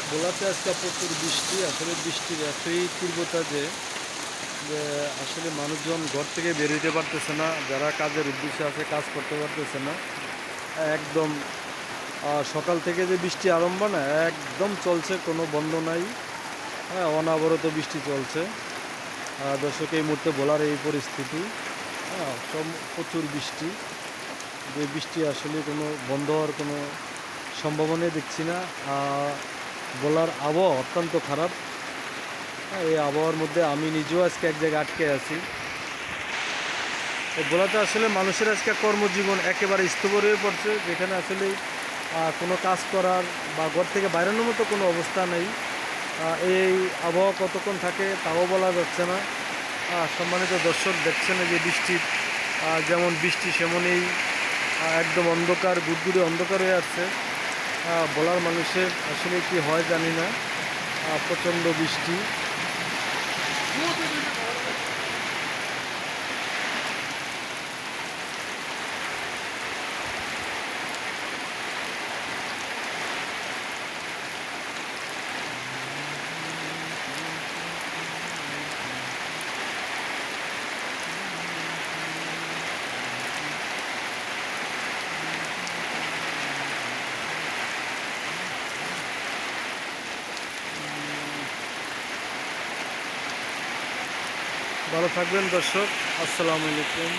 ভোলাতে আজকে প্রচুর বৃষ্টি। আসলে বৃষ্টির এতই তীব্রতা যে যে আসলে মানুষজন ঘর থেকে বের হইতে পারতেছে না, যারা কাজের উদ্দেশ্যে আছে কাজ করতে পারতেছে না। একদম সকাল থেকে যে বৃষ্টি আরম্ভ না, একদম চলছে, কোনো বন্ধ নাই। হ্যাঁ, অনাবরত বৃষ্টি চলছে। দর্শক, এই মুহূর্তে ভোলার এই পরিস্থিতি। হ্যাঁ, সব প্রচুর বৃষ্টি। যে বৃষ্টি আসলে কোনো বন্ধ হওয়ার কোনো সম্ভাবনাই দেখছি না। ভোলার আবহাওয়া অত্যন্ত খারাপ। হ্যাঁ, এই আবহাওয়ার মধ্যে আমি নিজেও আজকে এক জায়গায় আটকে আছি। ভোলাতে আসলে মানুষের আজকে কর্মজীবন একেবারে স্থবির হয়ে পড়ছে, যেখানে আসলে কোনো কাজ করার বা ঘর থেকে বাইরানোর মতো কোনো অবস্থা নেই। এই আবহাওয়া কতক্ষণ থাকে তাও বলা যাচ্ছে না। সম্মানিত দর্শক, দেখছেন যে বৃষ্টির যেমন বৃষ্টি সেমনই একদম অন্ধকার, গুড়গুড়ি অন্ধকার হয়ে আসছে। ভোলার মানুষের আসলে কি হয় জানি না। প্রচণ্ড বৃষ্টি। ভালো থাকবেন দর্শক, আসসালামু আলাইকুম।